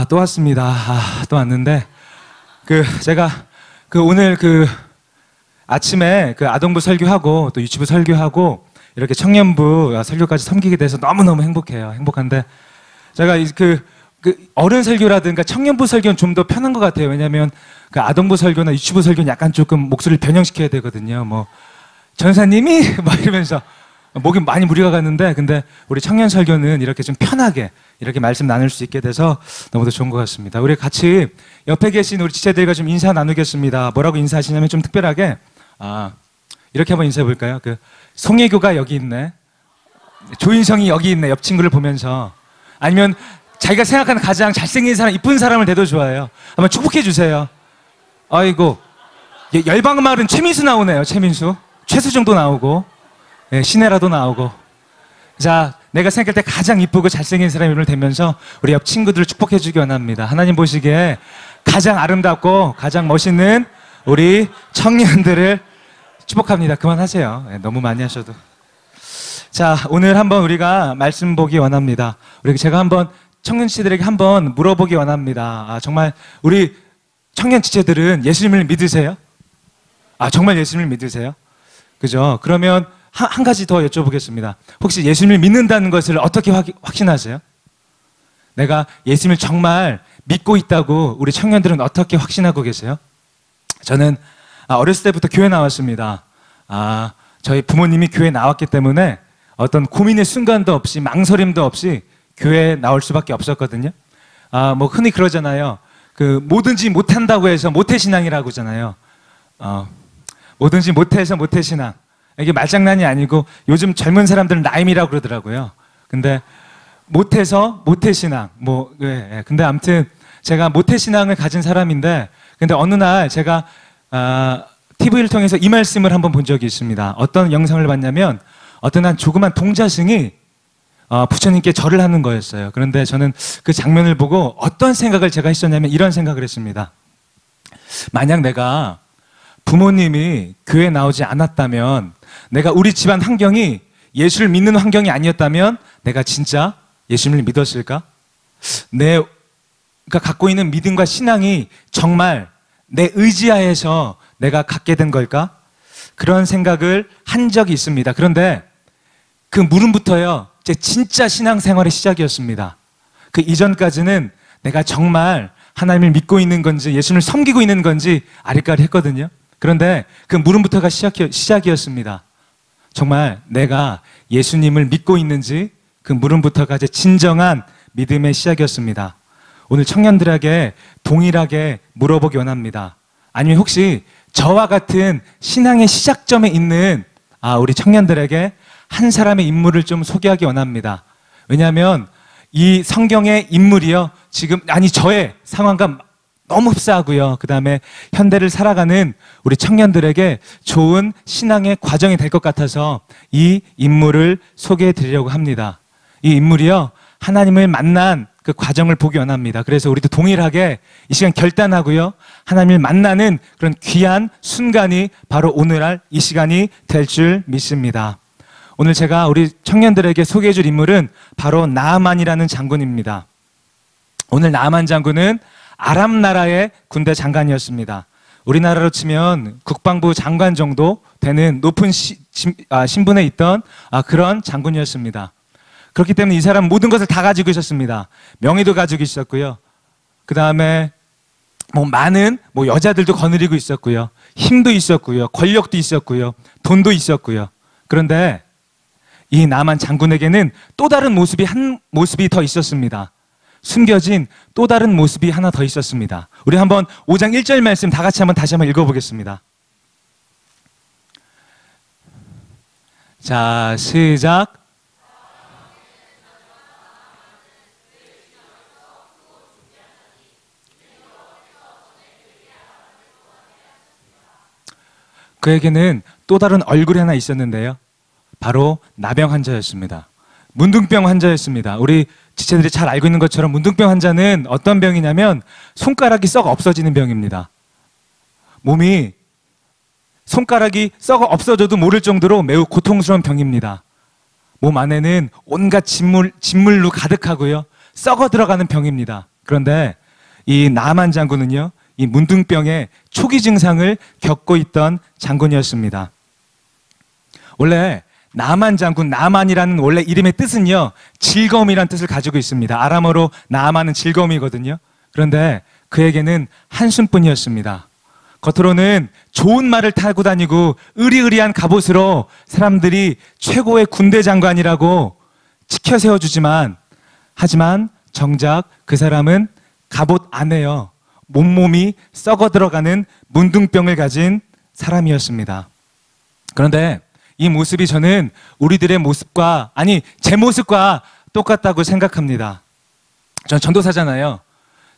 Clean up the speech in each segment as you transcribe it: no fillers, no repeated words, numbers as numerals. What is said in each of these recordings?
또 왔습니다. 또 왔는데, 제가, 오늘 아침에 아동부 설교하고, 또 유치부 설교하고, 이렇게 청년부 설교까지 섬기게 돼서 너무너무 행복해요. 행복한데, 제가 어른 설교라든가 청년부 설교는 좀 더 편한 것 같아요. 왜냐면, 아동부 설교나 유치부 설교는 약간 조금 목소리를 변형시켜야 되거든요. 전사님이, 막 이러면서, 목이 많이 무리가 갔는데, 근데 우리 청년 설교는 이렇게 좀 편하게, 이렇게 말씀 나눌 수 있게 돼서 너무도 좋은 것 같습니다. 우리 같이 옆에 계신 우리 지체들과 좀 인사 나누겠습니다. 뭐라고 인사하시냐면 좀 특별하게, 이렇게 한번 인사해 볼까요? 송혜교가 여기 있네. 조인성이 여기 있네. 옆 친구를 보면서. 아니면 자기가 생각하는 가장 잘생긴 사람, 이쁜 사람을 대도 좋아요. 한번 축복해 주세요. 아이고. 열방마을은 최민수 나오네요. 최민수. 최수정도 나오고. 네, 신혜라도 나오고. 자, 내가 생각할 때 가장 이쁘고 잘생긴 사람의 이름을 대면서 우리 옆 친구들을 축복해 주기 원합니다. 하나님 보시기에 가장 아름답고 가장 멋있는 우리 청년들을 축복합니다. 그만하세요. 네, 너무 많이 하셔도. 자, 오늘 한번 우리가 말씀 보기 원합니다. 제가 한번 청년 지체들에게 한번 물어보기 원합니다. 정말 우리 청년 지체들은 예수님을 믿으세요? 정말 예수님을 믿으세요? 그죠? 그러면 한 가지 더 여쭤보겠습니다. 혹시 예수님을 믿는다는 것을 어떻게 확신하세요? 내가 예수님을 정말 믿고 있다고 우리 청년들은 어떻게 확신하고 계세요? 저는 어렸을 때부터 교회 나왔습니다. 저희 부모님이 교회 나왔기 때문에 어떤 고민의 순간도 없이 망설임도 없이 교회에 나올 수밖에 없었거든요. 흔히 그러잖아요. 뭐든지 못한다고 해서 모태신앙이라고 하잖아요. 뭐든지 못해서 모태신앙. 이게 말장난이 아니고 요즘 젊은 사람들은 나임이라고 그러더라고요. 근데 못해서 모태신앙. 근데 아무튼 제가 모태신앙을 가진 사람인데, 근데 어느 날 제가 TV를 통해서 이 말씀을 한번 본 적이 있습니다. 어떤 영상을 봤냐면 어떤 한 조그만 동자승이 부처님께 절을 하는 거였어요. 그런데 저는 그 장면을 보고 어떤 생각을 제가 했었냐면 이런 생각을 했습니다. 만약 내가 부모님이 교회에 나오지 않았다면, 내가 우리 집안 환경이 예수를 믿는 환경이 아니었다면 내가 진짜 예수님을 믿었을까? 내가 갖고 있는 믿음과 신앙이 정말 내 의지하에서 내가 갖게 된 걸까? 그런 생각을 한 적이 있습니다. 그런데 그 물음부터요, 제 진짜 신앙생활의 시작이었습니다. 그 이전까지는 내가 정말 하나님을 믿고 있는 건지 예수님을 섬기고 있는 건지 아리까리 했거든요. 그런데 그 물음부터가 시작이었습니다. 정말 내가 예수님을 믿고 있는지 그 물음부터가 제 진정한 믿음의 시작이었습니다. 오늘 청년들에게 동일하게 물어보기 원합니다. 아니면 혹시 저와 같은 신앙의 시작점에 있는 우리 청년들에게 한 사람의 인물을 좀 소개하기 원합니다. 왜냐하면 이 성경의 인물이요, 저의 상황과 너무 흡사하고요. 그 다음에 현대를 살아가는 우리 청년들에게 좋은 신앙의 과정이 될 것 같아서 이 인물을 소개해 드리려고 합니다. 이 인물이요, 하나님을 만난 그 과정을 보기 원합니다. 그래서 우리도 동일하게 이 시간 결단하고요, 하나님을 만나는 그런 귀한 순간이 바로 오늘날 이 시간이 될 줄 믿습니다. 오늘 제가 우리 청년들에게 소개해 줄 인물은 바로 나아만이라는 장군입니다. 오늘 나아만 장군은 아람 나라의 군대 장관이었습니다. 우리나라로 치면 국방부 장관 정도 되는 높은 신분에 있던 그런 장군이었습니다. 그렇기 때문에 이 사람은 모든 것을 다 가지고 있었습니다. 명예도 가지고 있었고요. 그 다음에 많은 여자들도 거느리고 있었고요. 힘도 있었고요. 권력도 있었고요. 돈도 있었고요. 그런데 이 나아만 장군에게는 또 다른 모습이 더 있었습니다. 숨겨진 또 다른 모습이 하나 더 있었습니다. 우리 한번 5장 1절 말씀 다 같이 다시 한번 읽어보겠습니다. 자, 시작. 그에게는 또 다른 얼굴이 하나 있었는데요. 바로 나병 환자였습니다. 문둥병 환자였습니다. 우리 지체들이 잘 알고 있는 것처럼 문둥병 환자는 어떤 병이냐면 손가락이 썩어 없어지는 병입니다. 손가락이 썩어 없어져도 모를 정도로 매우 고통스러운 병입니다. 몸 안에는 온갖 진물로 가득하고요, 썩어 들어가는 병입니다. 그런데 이 나만 장군은요, 이 문둥병의 초기 증상을 겪고 있던 장군이었습니다. 원래 나만 장군, 나만이라는 원래 이름의 뜻은요, 즐거움이라는 뜻을 가지고 있습니다. 아람어로 나만은 즐거움이거든요. 그런데 그에게는 한숨뿐이었습니다. 겉으로는 좋은 말을 타고 다니고 의리의리한 갑옷으로 사람들이 최고의 군대 장관이라고 치켜 세워주지만, 하지만 정작 그 사람은 갑옷 안에요, 몸몸이 썩어 들어가는 문둥병을 가진 사람이었습니다. 그런데 이 모습이 저는 우리들의 모습과, 아니 제 모습과 똑같다고 생각합니다. 전 전도사잖아요.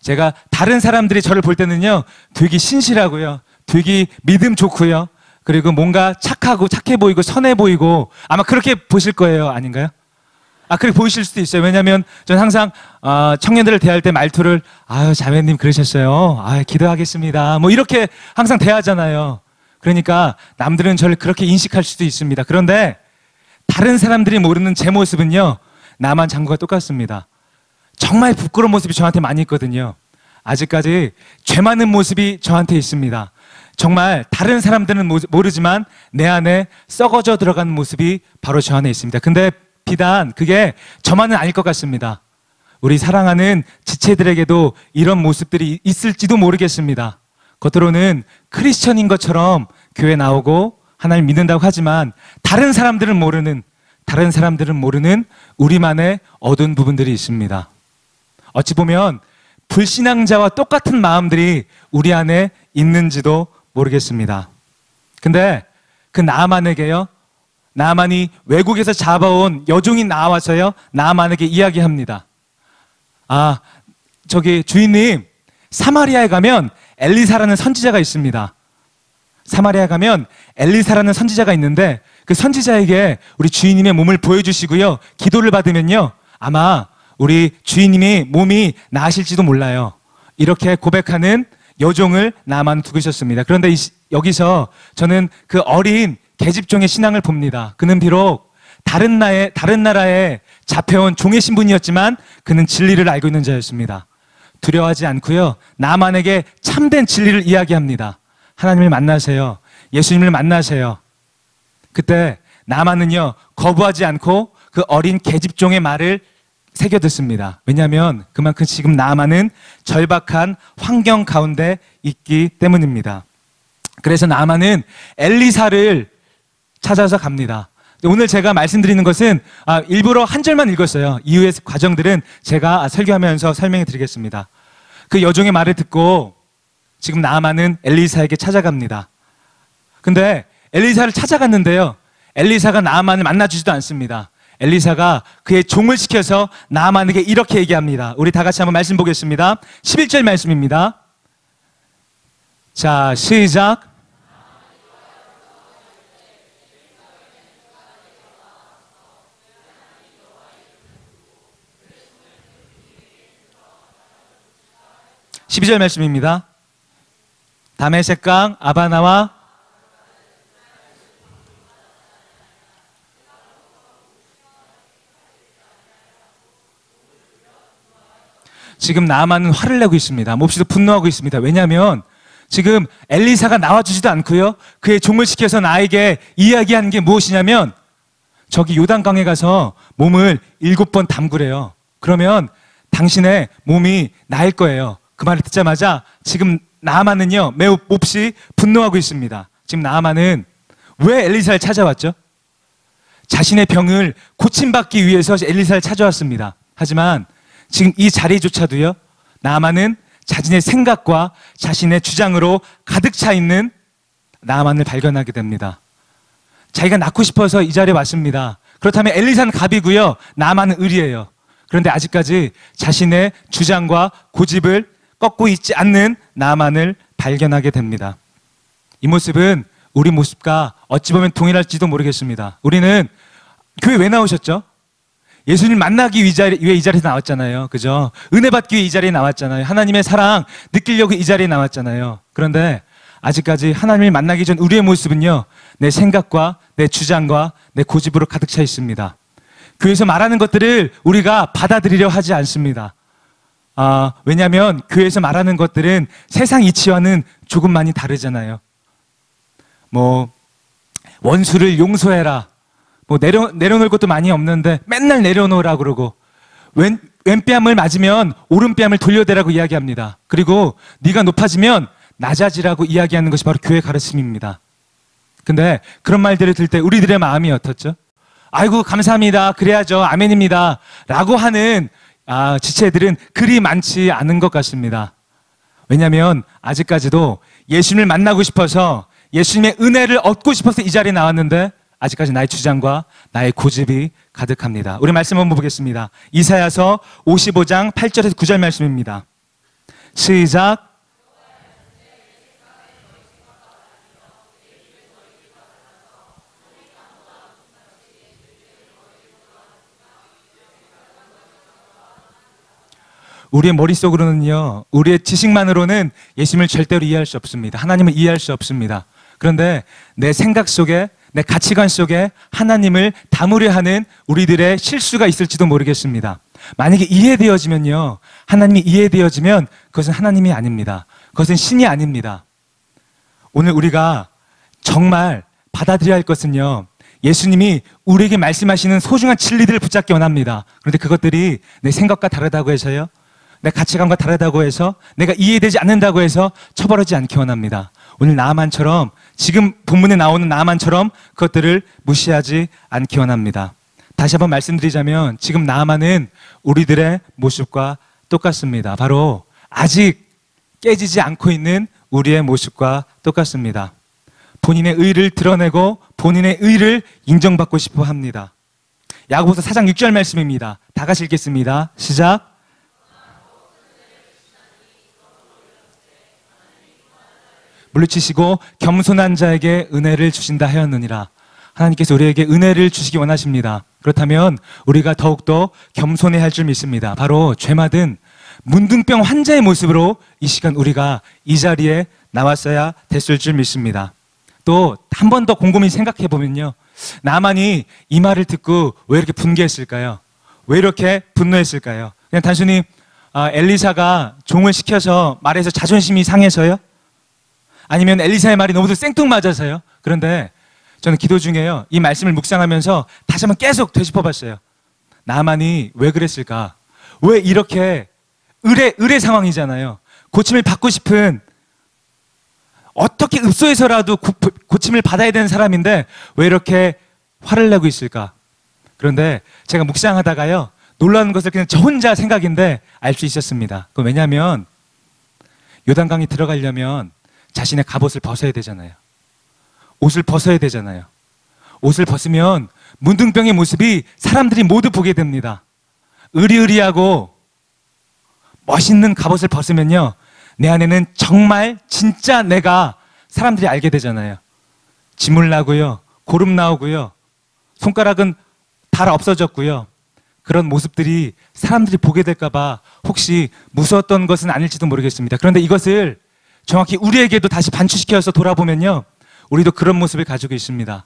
제가 다른 사람들이 저를 볼 때는요, 되게 신실하고요, 되게 믿음 좋고요, 그리고 뭔가 착하고 착해 보이고 선해 보이고, 아마 그렇게 보실 거예요. 아닌가요? 그렇게 보이실 수도 있어요. 왜냐하면 저는 항상 청년들을 대할 때 말투를 아유 자매님 그러셨어요, 기도하겠습니다, 뭐 이렇게 항상 대하잖아요. 그러니까 남들은 저를 그렇게 인식할 수도 있습니다. 그런데 다른 사람들이 모르는 제 모습은요, 나만 장군과 똑같습니다. 정말 부끄러운 모습이 저한테 많이 있거든요. 아직까지 죄 많은 모습이 저한테 있습니다. 정말 다른 사람들은 모르지만 내 안에 썩어져 들어가는 모습이 바로 저 안에 있습니다. 근데 비단 그게 저만은 아닐 것 같습니다. 우리 사랑하는 지체들에게도 이런 모습들이 있을지도 모르겠습니다. 겉으로는 크리스천인 것처럼 교회 나오고 하나님 믿는다고 하지만 다른 사람들은 모르는 우리만의 어두운 부분들이 있습니다. 어찌 보면 불신앙자와 똑같은 마음들이 우리 안에 있는지도 모르겠습니다. 근데 그 나아만에게요, 나아만이 외국에서 잡아온 여종이 나와서요, 나아만에게 이야기합니다. 저기 주인님, 사마리아에 가면 엘리사라는 선지자가 있습니다. 사마리아에 가면 엘리사라는 선지자가 있는데 그 선지자에게 우리 주인님의 몸을 보여주시고요, 기도를 받으면요, 아마 우리 주인님이 몸이 나으실지도 몰라요. 이렇게 고백하는 여종을 나만 두고 있었습니다. 그런데 여기서 저는 그 어린 계집종의 신앙을 봅니다. 그는 비록 다른 나라에 잡혀온 종의 신분이었지만 그는 진리를 알고 있는 자였습니다. 두려워하지 않고요, 나만에게 참된 진리를 이야기합니다. 하나님을 만나세요, 예수님을 만나세요. 그때 나만은요, 거부하지 않고 그 어린 계집종의 말을 새겨 듣습니다. 왜냐하면 그만큼 지금 나아만은 절박한 환경 가운데 있기 때문입니다. 그래서 나아만은 엘리사를 찾아서 갑니다. 오늘 제가 말씀드리는 것은 일부러 한 절만 읽었어요. 이후의 과정들은 제가 설교하면서 설명해 드리겠습니다. 그 여종의 말을 듣고 지금 나아만은 엘리사에게 찾아갑니다. 근데 엘리사를 찾아갔는데요, 엘리사가 나아만을 만나주지도 않습니다. 엘리사가 그의 종을 시켜서 나아만에게 이렇게 얘기합니다. 우리 다 같이 한번 말씀 보겠습니다. 11절 말씀입니다. 자, 시작. (12절) 말씀입니다. 다메섹강 아바나와 지금 나아만은 화를 내고 있습니다. 몹시도 분노하고 있습니다. 왜냐하면 지금 엘리사가 나와주지도 않고요, 그의 종을 시켜서 나에게 이야기하는 게 무엇이냐면 저기 요단강에 가서 몸을 7번 담그래요. 그러면 당신의 몸이 나을 거예요. 그 말을 듣자마자 지금 나아만은요, 매우 몹시 분노하고 있습니다. 지금 나아만은 왜 엘리사를 찾아왔죠? 자신의 병을 고침받기 위해서 엘리사를 찾아왔습니다. 하지만 지금 이 자리조차도요, 나아만은 자신의 생각과 자신의 주장으로 가득 차 있는 나아만을 발견하게 됩니다. 자기가 낳고 싶어서 이 자리에 왔습니다. 그렇다면 엘리사는 갑이고요, 나아만은 을이에요. 그런데 아직까지 자신의 주장과 고집을 꺾고 있지 않는 나아만을 발견하게 됩니다. 이 모습은 우리 모습과 어찌 보면 동일할지도 모르겠습니다. 우리는 교회 왜 나오셨죠? 예수님 만나기 위해 이 자리에 나왔잖아요. 그죠? 은혜 받기 위해 이 자리에 나왔잖아요. 하나님의 사랑 느끼려고 이 자리에 나왔잖아요. 그런데 아직까지 하나님을 만나기 전 우리의 모습은요, 내 생각과 내 주장과 내 고집으로 가득 차 있습니다. 교회에서 말하는 것들을 우리가 받아들이려 하지 않습니다. 왜냐하면 교회에서 말하는 것들은 세상 이치와는 조금 많이 다르잖아요. 뭐 원수를 용서해라. 뭐 내려놓을 것도 많이 없는데 맨날 내려놓으라 그러고 왼뺨을 맞으면 오른뺨을 돌려대라고 이야기합니다. 그리고 네가 높아지면 낮아지라고 이야기하는 것이 바로 교회 가르침입니다. 근데 그런 말들을 들을 때 우리들의 마음이 어떻죠? 아이고 감사합니다. 그래야죠. 아멘입니다. 라고 하는 지체들은 그리 많지 않은 것 같습니다. 왜냐하면 아직까지도 예수님을 만나고 싶어서 예수님의 은혜를 얻고 싶어서 이 자리에 나왔는데 아직까지 나의 주장과 나의 고집이 가득합니다. 우리 말씀 한번 보겠습니다. 이사야서 55장 8절에서 9절 말씀입니다. 시작. 우리의 머릿속으로는요, 우리의 지식만으로는 예수님을 절대로 이해할 수 없습니다. 하나님을 이해할 수 없습니다. 그런데 내 생각 속에, 내 가치관 속에 하나님을 담으려 하는 우리들의 실수가 있을지도 모르겠습니다. 만약에 이해되어지면요, 하나님이 이해되어지면 그것은 하나님이 아닙니다. 그것은 신이 아닙니다. 오늘 우리가 정말 받아들여야 할 것은요, 예수님이 우리에게 말씀하시는 소중한 진리들을 붙잡기 원합니다. 그런데 그것들이 내 생각과 다르다고 해서요, 내 가치관과 다르다고 해서, 내가 이해되지 않는다고 해서 처벌하지 않기 원합니다. 오늘 나아만처럼, 지금 본문에 나오는 나아만처럼 그것들을 무시하지 않기 원합니다. 다시 한번 말씀드리자면 지금 나아만은 우리들의 모습과 똑같습니다. 바로 아직 깨지지 않고 있는 우리의 모습과 똑같습니다. 본인의 의를 드러내고 본인의 의를 인정받고 싶어 합니다. 야고보서 4장 6절 말씀입니다. 다 같이 읽겠습니다. 시작. 물리치시고 겸손한 자에게 은혜를 주신다 하였느니라. 하나님께서 우리에게 은혜를 주시기 원하십니다. 그렇다면 우리가 더욱더 겸손해야 할 줄 믿습니다. 바로 죄맞은 문둥병 환자의 모습으로 이 시간 우리가 이 자리에 나왔어야 됐을 줄 믿습니다. 또 한 번 더 곰곰이 생각해 보면요, 나만이 이 말을 듣고 왜 이렇게 분개했을까요? 왜 이렇게 분노했을까요? 그냥 단순히 엘리사가 종을 시켜서 말해서 자존심이 상해서요? 아니면 엘리사의 말이 너무도 생뚱맞아서요? 그런데 저는 기도 중에요, 이 말씀을 묵상하면서 다시 한번 계속 되짚어봤어요. 나만이 왜 그랬을까? 왜 이렇게 의뢰 상황이잖아요. 고침을 받고 싶은, 어떻게 읍소해서라도 고침을 받아야 되는 사람인데 왜 이렇게 화를 내고 있을까? 그런데 제가 묵상하다가요, 놀라운 것을 그냥 저 혼자 생각인데 알 수 있었습니다. 그건 왜냐하면 요단강에 들어가려면 자신의 갑옷을 벗어야 되잖아요. 옷을 벗어야 되잖아요. 옷을 벗으면 문둥병의 모습이 사람들이 모두 보게 됩니다. 의리의리하고 멋있는 갑옷을 벗으면요, 내 안에는 정말 진짜 내가 사람들이 알게 되잖아요. 지물 나고요, 고름 나오고요, 손가락은 다 없어졌고요. 그런 모습들이 사람들이 보게 될까봐 혹시 무서웠던 것은 아닐지도 모르겠습니다. 그런데 이것을 정확히 우리에게도 다시 반추시켜서 돌아보면요, 우리도 그런 모습을 가지고 있습니다.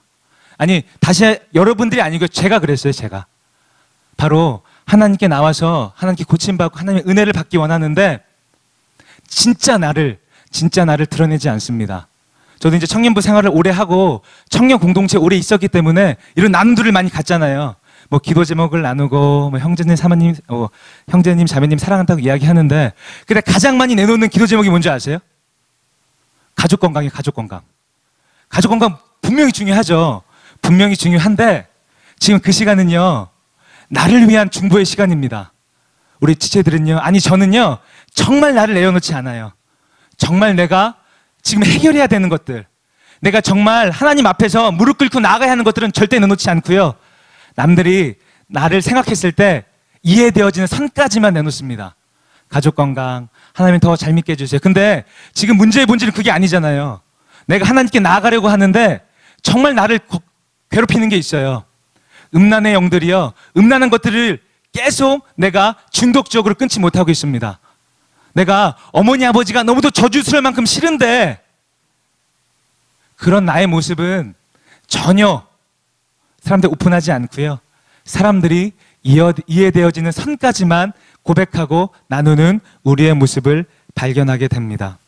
아니, 다시 여러분들이 아니고 제가 그랬어요. 제가 바로 하나님께 나와서 하나님께 고침받고 하나님의 은혜를 받기 원하는데 진짜 나를 드러내지 않습니다. 저도 이제 청년부 생활을 오래 하고 청년 공동체에 오래 있었기 때문에 이런 나눔들을 많이 갔잖아요. 뭐 기도 제목을 나누고, 뭐 형제님, 사모님, 형제님, 자매님 사랑한다고 이야기하는데, 근데 가장 많이 내놓는 기도 제목이 뭔지 아세요? 가족 건강이에요. 가족 건강. 가족 건강 분명히 중요하죠. 분명히 중요한데 지금 그 시간은요, 나를 위한 중보의 시간입니다. 우리 지체들은요, 아니 저는요, 정말 나를 내어놓지 않아요. 정말 내가 지금 해결해야 되는 것들, 내가 정말 하나님 앞에서 무릎 꿇고 나아가야 하는 것들은 절대 내놓지 않고요, 남들이 나를 생각했을 때 이해되어지는 선까지만 내놓습니다. 가족 건강, 하나님 더 잘 믿게 해주세요. 근데 지금 문제의 본질은 그게 아니잖아요. 내가 하나님께 나아가려고 하는데 정말 나를 괴롭히는 게 있어요. 음란의 영들이요, 음란한 것들을 계속 내가 중독적으로 끊지 못하고 있습니다. 내가 어머니 아버지가 너무도 저주스러울 만큼 싫은데 그런 나의 모습은 전혀 사람들 오픈하지 않고요, 사람들이 이해되어지는 선까지만 고백하고 나누는 우리의 모습을 발견하게 됩니다.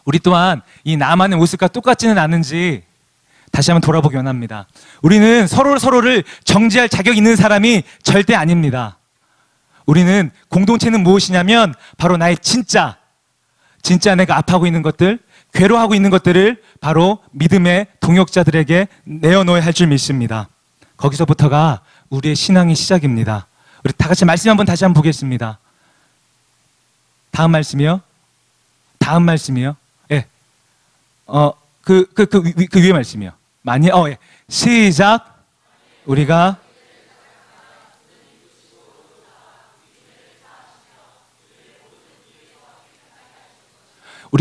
우리 또한 이 나만의 모습과 똑같지는 않은지 다시 한번 돌아보기 원합니다. 우리는 서로를 정죄할 자격 있는 사람이 절대 아닙니다. 우리는 공동체는 무엇이냐면 바로 나의 진짜 내가 아파하고 있는 것들, 괴로워하고 있는 것들을 바로 믿음의 동역자들에게 내어놓아야 할 줄 믿습니다. 거기서부터가 우리의 신앙의 시작입니다. 우리 다 같이 말씀 한번 다시 한번 보겠습니다. 다음 말씀이요. 예. 그 위에 말씀이요. 예. 시작. 우리가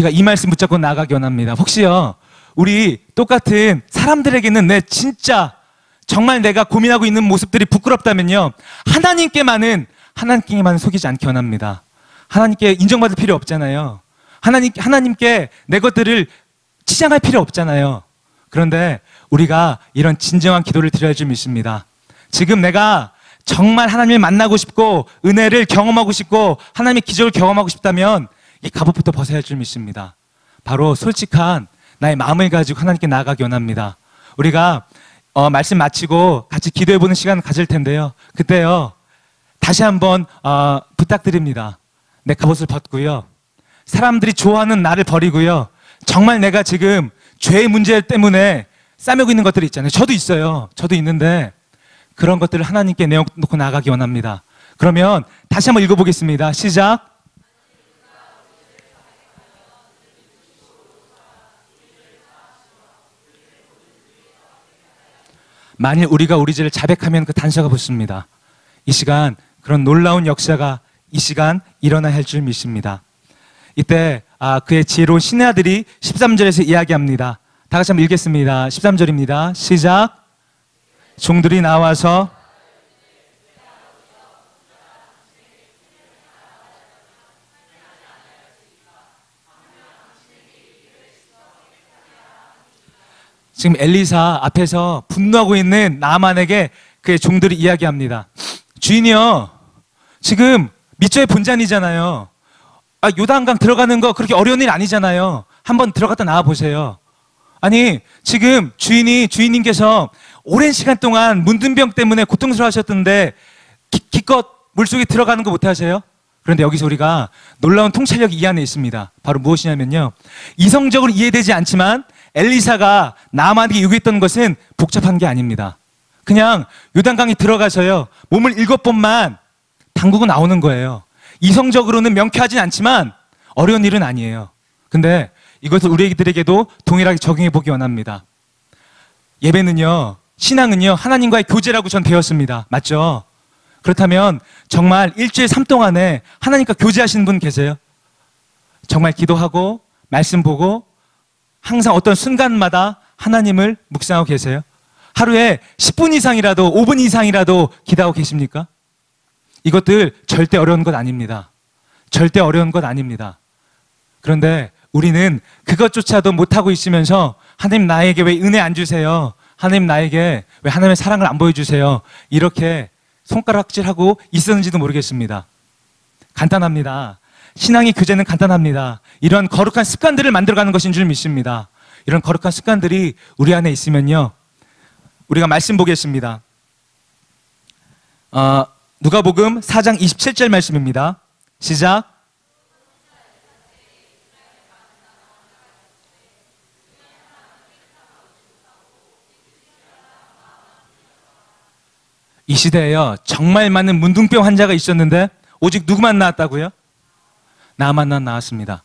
이 말씀 붙잡고 나아가기 원합니다. 혹시요, 우리 똑같은 사람들에게는 내 진짜 정말 내가 고민하고 있는 모습들이 부끄럽다면요, 하나님께만은 속이지 않기 원합니다. 하나님께 인정받을 필요 없잖아요. 하나님께 내 것들을 치장할 필요 없잖아요. 그런데 우리가 이런 진정한 기도를 드려야 줄 믿습니다. 지금 내가 정말 하나님을 만나고 싶고 은혜를 경험하고 싶고 하나님의 기적을 경험하고 싶다면 이 갑옷부터 벗어야 할 줄 믿습니다. 바로 솔직한 나의 마음을 가지고 하나님께 나아가기 원합니다. 우리가 말씀 마치고 같이 기도해보는 시간을 가질 텐데요, 그때요 다시 한번 부탁드립니다. 내 갑옷을 벗고요, 사람들이 좋아하는 나를 버리고요, 정말 내가 지금 죄의 문제 때문에 싸매고 있는 것들이 있잖아요. 저도 있어요. 저도 있는데 그런 것들을 하나님께 내어놓고 나아가기 원합니다. 그러면 다시 한번 읽어보겠습니다. 시작. 만일 우리가 우리 죄를 자백하면 그 단서가 붙습니다. 이 시간 그런 놀라운 역사가 이 시간 일어나야 할 줄 믿습니다. 이때 그의 지혜로운 신의 아들이 13절에서 이야기합니다. 다 같이 한번 읽겠습니다. 13절입니다. 시작. 종들이 나와서 지금 엘리사 앞에서 분노하고 있는 나아만에게 그의 종들이 이야기합니다. 주인이요, 지금 밑저의 본잔이잖아요. 요단강 들어가는 거 그렇게 어려운 일 아니잖아요. 한번 들어갔다 나와 보세요. 아니 지금 주인님께서 오랜 시간 동안 문둥병 때문에 고통스러워하셨던데 기껏 물속에 들어가는 거 못하세요? 그런데 여기서 우리가 놀라운 통찰력이 이 안에 있습니다. 바로 무엇이냐면요, 이성적으로 이해되지 않지만 엘리사가 나아만에게 요구했던 것은 복잡한 게 아닙니다. 그냥 요단강에 들어가서요, 몸을 7번만 담그고 나오는 거예요. 이성적으로는 명쾌하진 않지만 어려운 일은 아니에요. 근데 이것을 우리들에게도 동일하게 적용해 보기 원합니다. 예배는요, 신앙은요, 하나님과의 교제라고 전 배웠습니다. 맞죠? 그렇다면 정말 일주일 삶 동안에 하나님과 교제하시는 분 계세요? 정말 기도하고 말씀 보고 항상 어떤 순간마다 하나님을 묵상하고 계세요? 하루에 10분 이상이라도 5분 이상이라도 기도하고 계십니까? 이것들 절대 어려운 것 아닙니다. 절대 어려운 것 아닙니다. 그런데 우리는 그것조차도 못하고 있으면서 하나님 나에게 왜 은혜 안 주세요? 하나님 나에게 왜 하나님의 사랑을 안 보여주세요? 이렇게 손가락질하고 있었는지도 모르겠습니다. 간단합니다. 신앙의 교제는 간단합니다. 이런 거룩한 습관들을 만들어가는 것인 줄 믿습니다. 이런 거룩한 습관들이 우리 안에 있으면요, 우리가 말씀 보겠습니다. 누가복음 4장 27절 말씀입니다. 시작. 이 시대에요, 정말 많은 문둥병 환자가 있었는데 오직 누구만 나았다고요? 나만만 나왔습니다.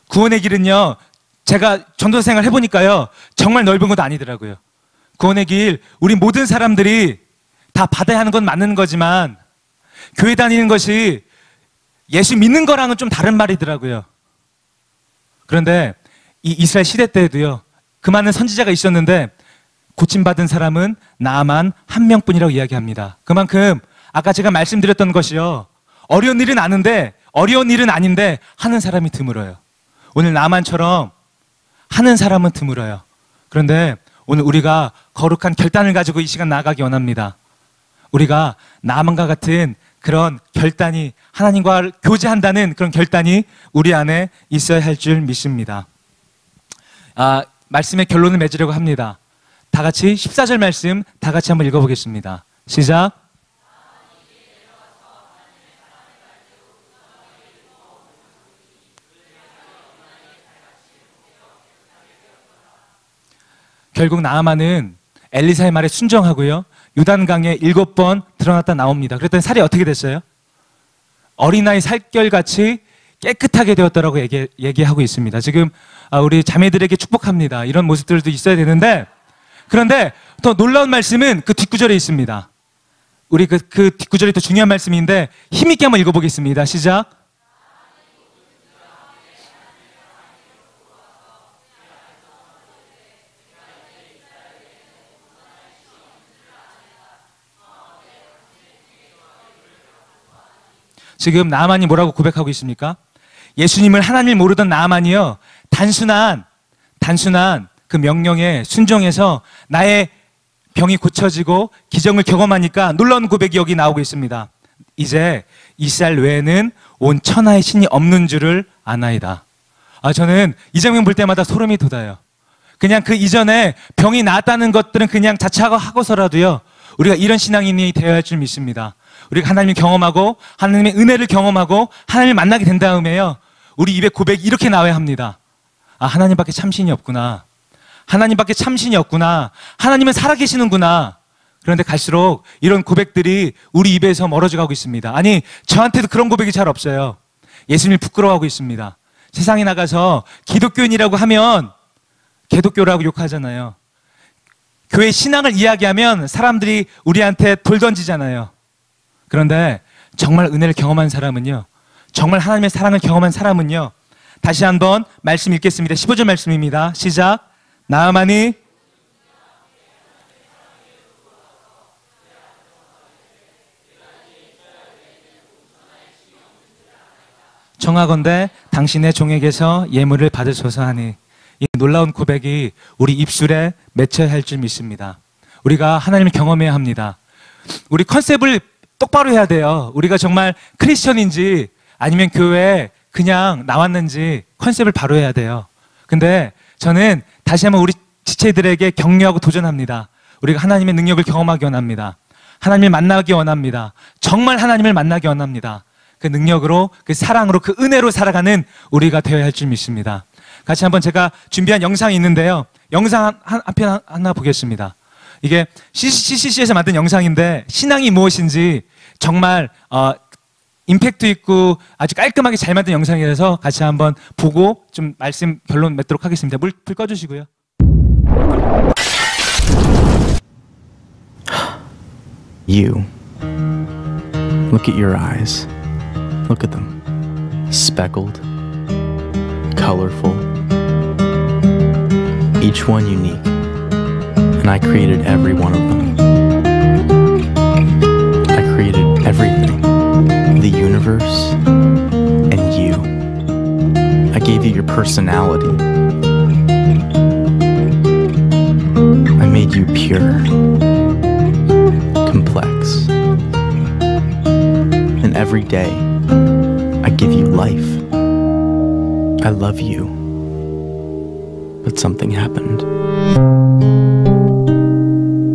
구원의 길은요, 제가 전도 생활 해보니까요, 정말 넓은 것도 아니더라고요. 구원의 길, 우리 모든 사람들이 다 받아야 하는 건 맞는 거지만 교회 다니는 것이 예수 믿는 거랑은 좀 다른 말이더라고요. 그런데 이 이스라엘 시대 때에도요, 그 많은 선지자가 있었는데 고침받은 사람은 나만 한 명뿐이라고 이야기합니다. 그만큼 아까 제가 말씀드렸던 것이요, 어려운 일은 아닌데 하는 사람이 드물어요. 오늘 나만처럼 하는 사람은 드물어요. 그런데 오늘 우리가 거룩한 결단을 가지고 이 시간 나아가기 원합니다. 우리가 나만과 같은 그런 결단이, 하나님과 교제한다는 그런 결단이 우리 안에 있어야 할 줄 믿습니다. 말씀의 결론을 맺으려고 합니다. 다 같이 14절 말씀 다 같이 한번 읽어보겠습니다. 시작. 결국 나아만은 엘리사의 말에 순종하고요, 요단강에 7번 드러났다 나옵니다. 그랬더니 살이 어떻게 됐어요? 어린아이 살결같이 깨끗하게 되었다라고 얘기하고 있습니다. 지금 우리 자매들에게 축복합니다. 이런 모습들도 있어야 되는데, 그런데 더 놀라운 말씀은 그 뒷구절에 있습니다. 우리 그 뒷구절이 더 중요한 말씀인데 힘있게 한번 읽어보겠습니다. 시작. 지금 나아만이 뭐라고 고백하고 있습니까? 예수님을, 하나님을 모르던 나아만이요, 단순한 그 명령에 순종해서 나의 병이 고쳐지고 기적을 경험하니까 놀라운 고백이 여기 나오고 있습니다. 이제 이스라엘 외에는 온 천하의 신이 없는 줄을 아나이다. 저는 이 장면 볼 때마다 소름이 돋아요. 그냥 그 이전에 병이 나았다는 것들은 그냥 자처하고서라도요, 우리가 이런 신앙인이 되어야 할 줄 믿습니다. 우리가 하나님을 경험하고 하나님의 은혜를 경험하고 하나님을 만나게 된 다음에요, 우리 입에 고백이 이렇게 나와야 합니다. 하나님밖에 참신이 없구나. 하나님밖에 참신이 없구나. 하나님은 살아계시는구나. 그런데 갈수록 이런 고백들이 우리 입에서 멀어져 가고 있습니다. 아니, 저한테도 그런 고백이 잘 없어요. 예수님을 부끄러워하고 있습니다. 세상에 나가서 기독교인이라고 하면 개독교라고 욕하잖아요. 교회 신앙을 이야기하면 사람들이 우리한테 돌 던지잖아요. 그런데 정말 은혜를 경험한 사람은요, 정말 하나님의 사랑을 경험한 사람은요, 다시 한번 말씀 읽겠습니다. 15절 말씀입니다. 시작. 나아만이 청하건대 당신의 종에게서 예물을 받으소서 하니, 이 놀라운 고백이 우리 입술에 맺혀야 할 줄 믿습니다. 우리가 하나님을 경험해야 합니다. 우리 컨셉을 똑바로 해야 돼요. 우리가 정말 크리스천인지 아니면 교회에 그냥 나왔는지 컨셉을 바로 해야 돼요. 근데 저는 다시 한번 우리 지체들에게 격려하고 도전합니다. 우리가 하나님의 능력을 경험하기 원합니다. 하나님을 만나기 원합니다. 정말 하나님을 만나기 원합니다. 그 능력으로, 그 사랑으로, 그 은혜로 살아가는 우리가 되어야 할 줄 믿습니다. 같이 한번 제가 준비한 영상이 있는데요, 영상 한 편 하나 보겠습니다. 이게 CCC에서 만든 영상인데 신앙이 무엇인지 정말 임팩트 있고 아주 깔끔하게 잘 만든 영상이라서 같이 한번 보고 좀 말씀 결론 맺도록 하겠습니다. 불 꺼주시고요. You. Look at your eyes. Look at them. Speckled, colorful, each one unique. And I created every one of them. I created everything. The universe and you. I gave you your personality. I made you pure, complex. And every day, I give you life. I love you. But something happened.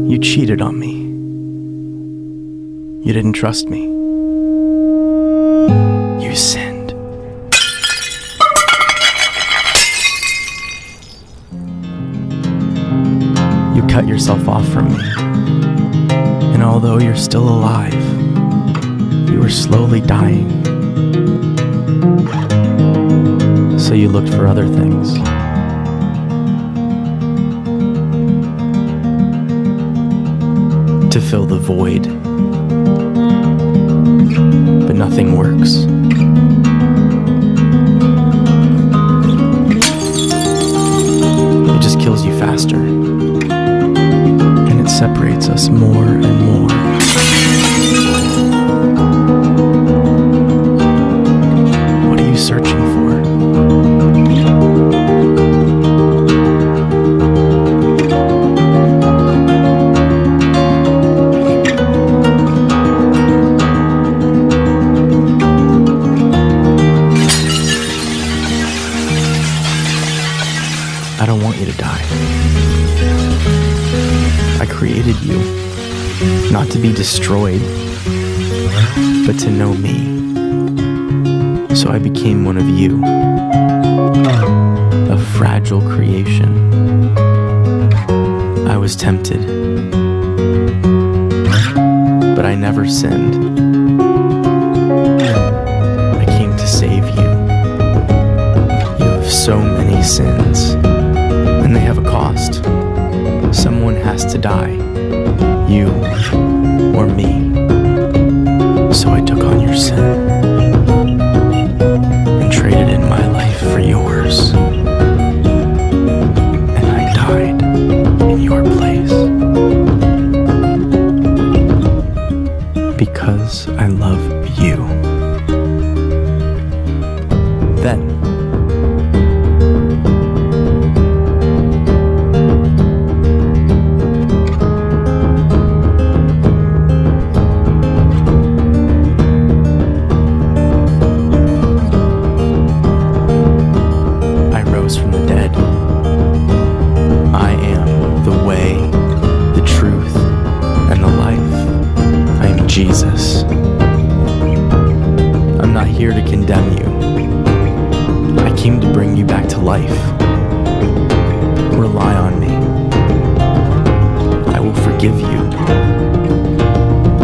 You cheated on me. You didn't trust me. You sinned. You cut yourself off from me. And although you're still alive, you were slowly dying. So you looked for other things. To fill the void. But nothing works. It just kills you faster. And it separates us more and more. What are you searching for? want you to die. I created you not to be destroyed, but to know me. So I became one of you, a fragile creation. I was tempted, but I never sinned. I came to save you. You have so many sins, and they have a cost. Someone has to die, you or me. So I took on your sin and traded in my life for yours. And I died in your place. Because I love you. Then from the dead. I am the way, the truth, and the life. I am Jesus. I'm not here to condemn you. I came to bring you back to life. Rely on me. I will forgive you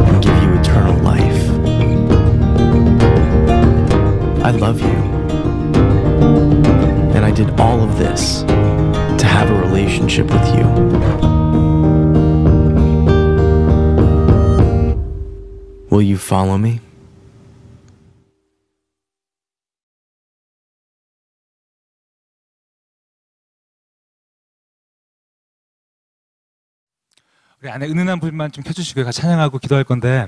and give you eternal life. I love you. And I did all of this to have a relationship with you. Will you follow me? 우리 안에 은은한 불만 좀 켜주시고요. 같이 찬양하고 기도할 건데,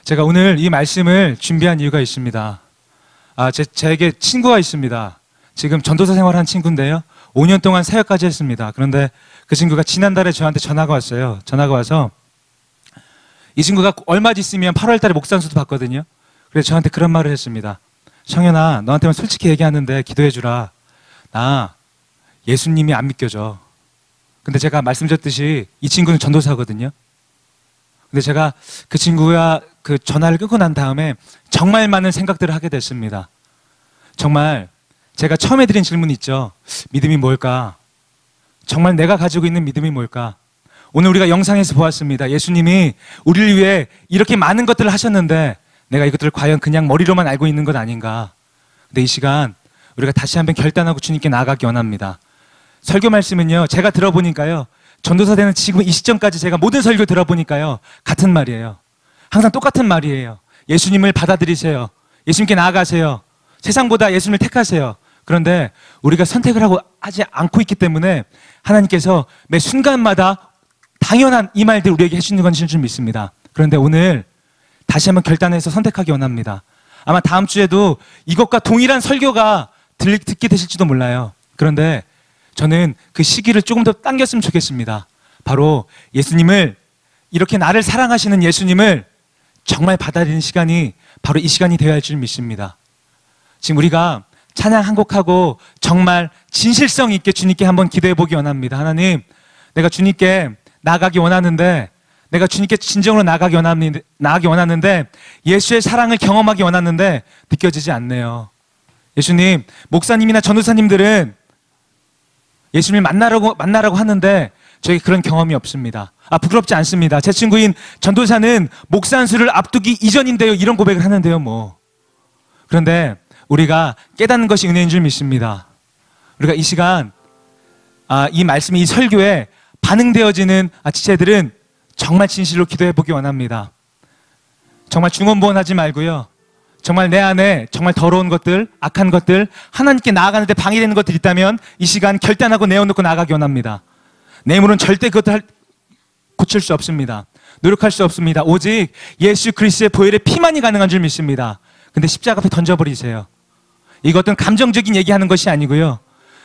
제가 오늘 이 말씀을 준비한 이유가 있습니다. 제게 친구가 있습니다. 지금 전도사 생활한 친구인데요. 5년 동안 사역까지 했습니다. 그런데 그 친구가 지난달에 저한테 전화가 왔어요. 전화가 와서 이 친구가 얼마 있으면 8월 달에 목산수도 받거든요. 그래서 저한테 그런 말을 했습니다. 성현아, 너한테만 솔직히 얘기하는데 기도해 주라. 나 예수님이 안 믿겨져. 근데 제가 말씀드렸듯이 이 친구는 전도사거든요. 근데 제가 그 친구가 그 전화를 끊고 난 다음에 정말 많은 생각들을 하게 됐습니다. 정말 제가 처음에 드린 질문 있죠. 믿음이 뭘까? 정말 내가 가지고 있는 믿음이 뭘까? 오늘 우리가 영상에서 보았습니다. 예수님이 우리를 위해 이렇게 많은 것들을 하셨는데 내가 이것들을 과연 그냥 머리로만 알고 있는 것 아닌가? 근데 이 시간 우리가 다시 한번 결단하고 주님께 나아가기 원합니다. 설교 말씀은요, 제가 들어보니까요, 전도사 되는 지금 이 시점까지 제가 모든 설교 들어보니까요, 같은 말이에요. 항상 똑같은 말이에요. 예수님을 받아들이세요. 예수님께 나아가세요. 세상보다 예수님을 택하세요. 그런데 우리가 선택을 하지 않고 있기 때문에 하나님께서 매 순간마다 당연한 이 말들 우리에게 해주는 것인 줄 믿습니다. 그런데 오늘 다시 한번 결단해서 선택하기 원합니다. 아마 다음 주에도 이것과 동일한 설교가 듣게 되실지도 몰라요. 그런데 저는 그 시기를 조금 더 당겼으면 좋겠습니다. 바로 예수님을, 이렇게 나를 사랑하시는 예수님을 정말 받아들이는 시간이 바로 이 시간이 되어야 할 줄 믿습니다. 지금 우리가 찬양 한 곡하고 정말 진실성 있게 주님께 한번 기도해 보기 원합니다. 하나님, 내가 주님께 나아가기 원하는데, 내가 주님께 진정으로 나아가기 원하는데 예수의 사랑을 경험하기 원하는데 느껴지지 않네요. 예수님, 목사님이나 전도사님들은 예수님을 만나라고 하는데 저에게 그런 경험이 없습니다. 부끄럽지 않습니다. 제 친구인 전도사는 목사 안수를 앞두기 이전인데요, 이런 고백을 하는데요, 뭐. 그런데 우리가 깨닫는 것이 은혜인 줄 믿습니다. 우리가 이 시간 이 말씀이, 이 설교에 반응되어지는 지체들은 정말 진실로 기도해 보기 원합니다. 정말 중언부언하지 말고요, 정말 내 안에 정말 더러운 것들, 악한 것들, 하나님께 나아가는데 방해되는 것들이 있다면 이 시간 결단하고 내어놓고 나아가기 원합니다. 내 힘으로는 절대 그것을 고칠 수 없습니다. 노력할 수 없습니다. 오직 예수 그리스도의 보혈의 피만이 가능한 줄 믿습니다. 근데 십자가 앞에 던져버리세요. 이것은 감정적인 얘기하는 것이 아니고요,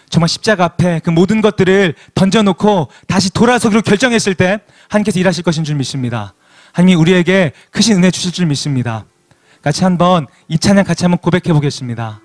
정말 십자가 앞에 그 모든 것들을 던져놓고 다시 돌아서기로 결정했을 때 하나님께서 일하실 것인 줄 믿습니다. 하나님이 우리에게 크신 은혜 주실 줄 믿습니다. 같이 한번 이 찬양 같이 한번 고백해 보겠습니다.